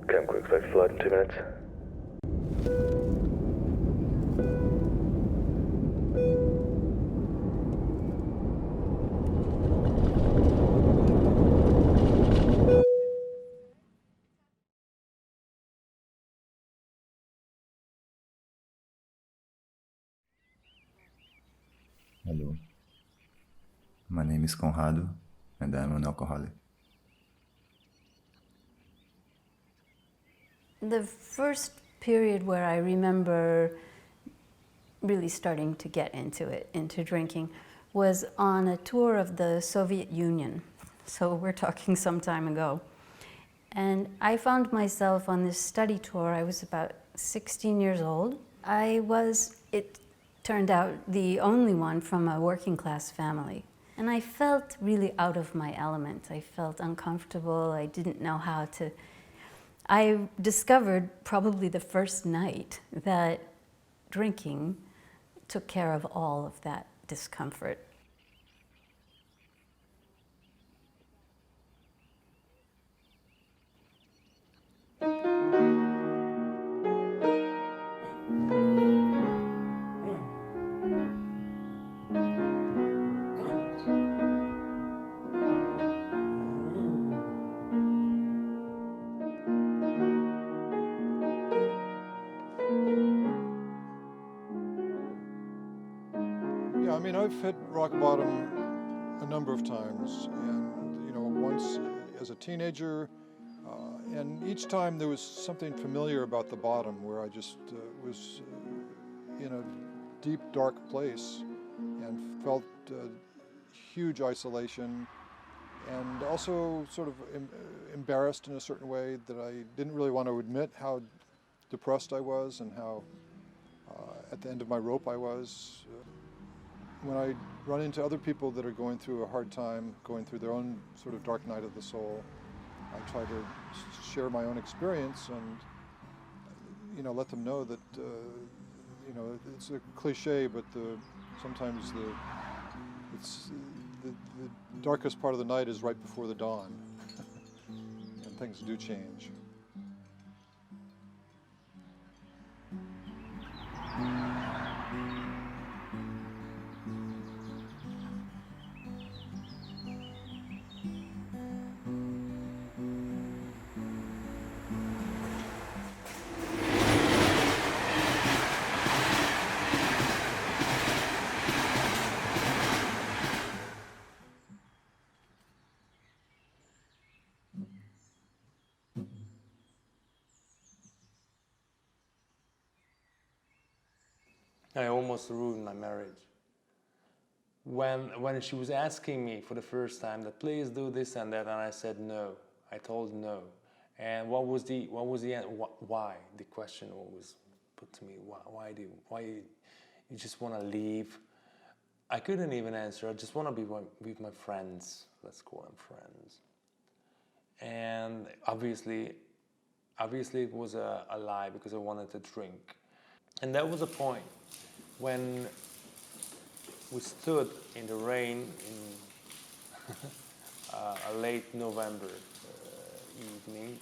Chemical expect flight in 2 minutes. Hello. My name is Conrado, and I'm an alcoholic. The first period where I remember really starting to get into drinking, was on a tour of the Soviet Union. So we're talking some time ago. And I found myself on this study tour. I was about 16 years old. I was, it turned out, the only one from a working class family. And I felt really out of my element. I felt uncomfortable. I didn't know how to. I discovered probably the first night that drinking took care of all of that discomfort. Yeah, I mean, I've hit rock bottom a number of times, and once as a teenager, and each time there was something familiar about the bottom, where I just was in a deep, dark place and felt huge isolation, and also sort of embarrassed in a certain way that I didn't really want to admit how depressed I was and how at the end of my rope I was. When I run into other people that are going through a hard time, going through their own sort of dark night of the soul, I try to share my own experience and, let them know that, it's a cliche, but sometimes the darkest part of the night is right before the dawn, and things do change. I almost ruined my marriage. When she was asking me for the first time that please do this and that, and I said no. I told no. And what was the why? The question was put to me. Why you just want to leave? I couldn't even answer. I just want to be with my friends. Let's call them friends. And obviously it was a lie, because I wanted to drink. And that was a point when we stood in the rain in a late November evening,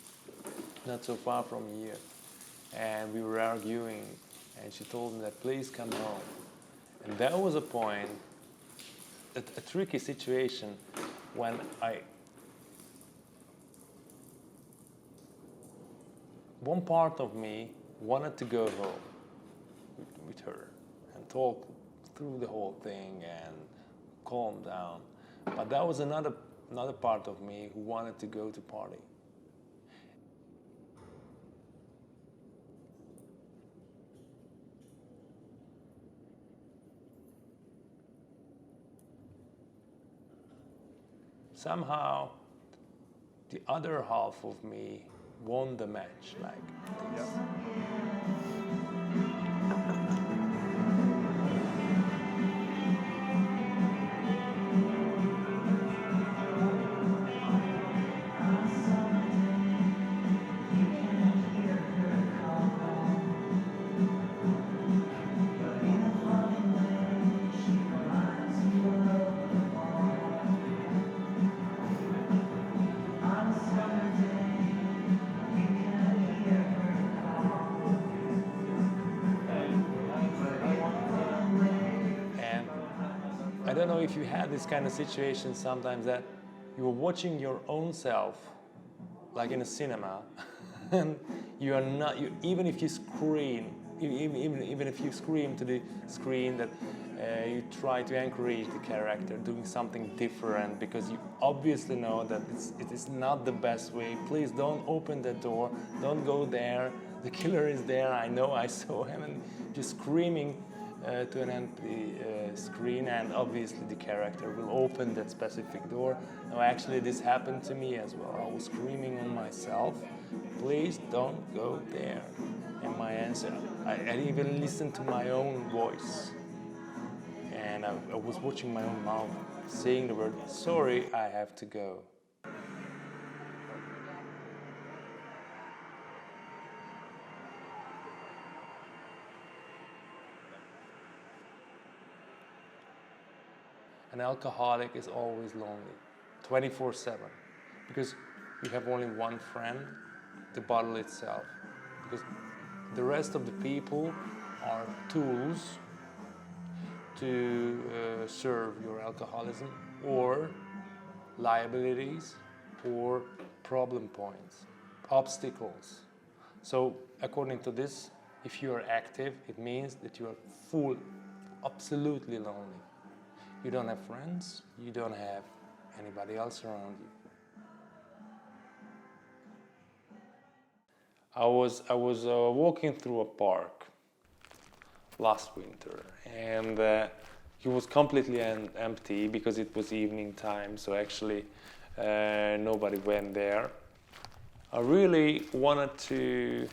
not so far from here, and we were arguing, and she told me that please come home. And that was a point, a tricky situation, when one part of me wanted to go home with her and talk through the whole thing and calm down. But that was another part of me who wanted to go to party. Somehow, the other half of me won the match, like this. don't know if you had this kind of situation sometimes that you are watching your own self, like in a cinema, and you are not. Even if you scream, even if you scream to the screen that you try to encourage the character doing something different because you obviously know that it is not the best way. Please don't open the door. Don't go there. The killer is there. I know. I saw him, and just screaming to an empty screen, and obviously the character will open that specific door. Now actually this happened to me as well. I was screaming on myself, please don't go there. And my answer, I even listened to my own voice. And I was watching my own mouth, saying the word, sorry, I have to go. An alcoholic is always lonely, 24/7, because you have only one friend, the bottle itself. Because the rest of the people are tools to serve your alcoholism, or liabilities, or problem points, obstacles. So according to this, if you are active, it means that you are absolutely lonely. You don't have friends, you don't have anybody else around you. I was walking through a park last winter, and it was completely empty because it was evening time, so actually nobody went there. I really wanted to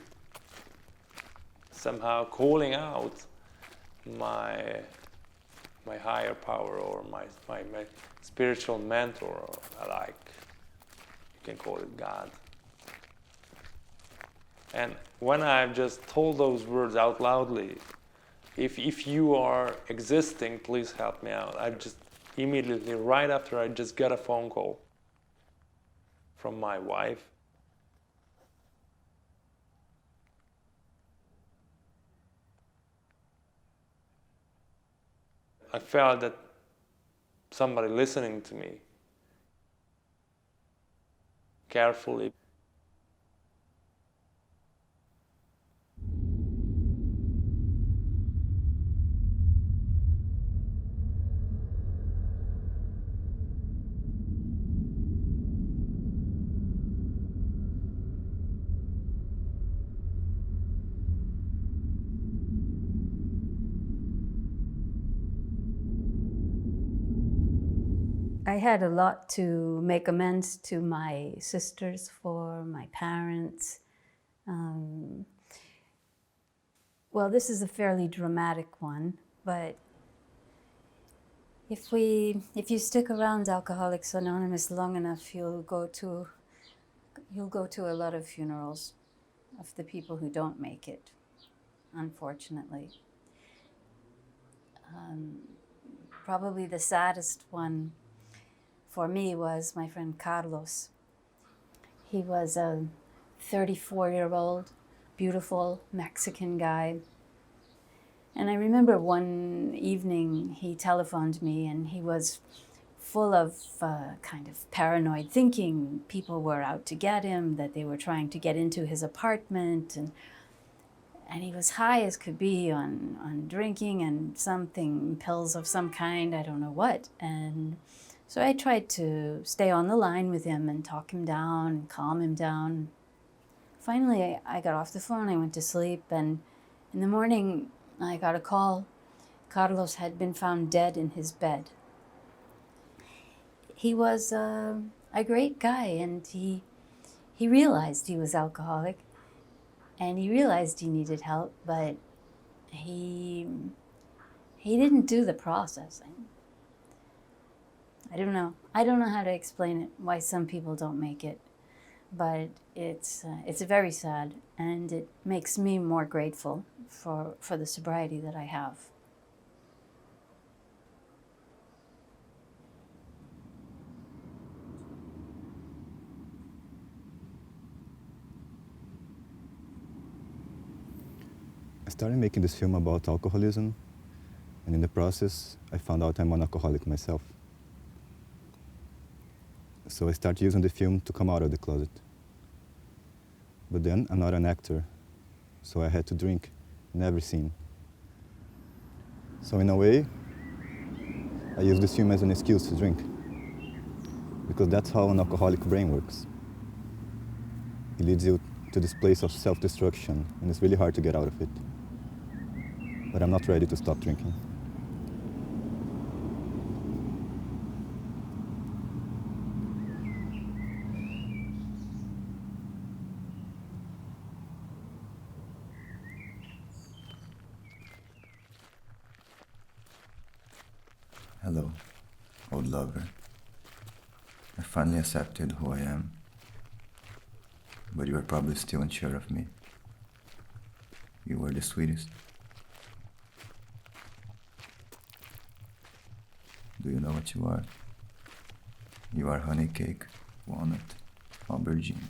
somehow calling out my higher power, or my spiritual mentor, or like you can call it God. And when I've just told those words out loudly, if you are existing, please help me out. I just immediately, right after, I just got a phone call from my wife. I felt that somebody listening to me carefully. I had a lot to make amends to my sisters for, my parents. Well, this is a fairly dramatic one, but if you stick around Alcoholics Anonymous long enough, you'll go to a lot of funerals of the people who don't make it, unfortunately. Probably the saddest one for me was my friend Carlos. He was a 34-year-old, beautiful Mexican guy. And I remember one evening he telephoned me, and he was full of kind of paranoid thinking. People were out to get him, that they were trying to get into his apartment, and he was high as could be on drinking and something, pills of some kind, I don't know what. And so I tried to stay on the line with him and talk him down and calm him down. Finally, I got off the phone, I went to sleep, and in the morning I got a call. Carlos had been found dead in his bed. He was a great guy, and he realized he was alcoholic, and he realized he needed help, but he didn't do the processing. I don't know how to explain it, why some people don't make it, but it's very sad, and it makes me more grateful for the sobriety that I have. I started making this film about alcoholism, And in the process, I found out I'm an alcoholic myself. So I started using the film to come out of the closet. But then I'm not an actor, so I had to drink in every scene. So in a way, I use this film as an excuse to drink, because that's how an alcoholic brain works. It leads you to this place of self-destruction, and it's really hard to get out of it. But I'm not ready to stop drinking. Hello, old lover. I finally accepted who I am, but you are probably still unsure of me. You were the sweetest. Do you know what you are? You are honey cake, walnut, aubergine.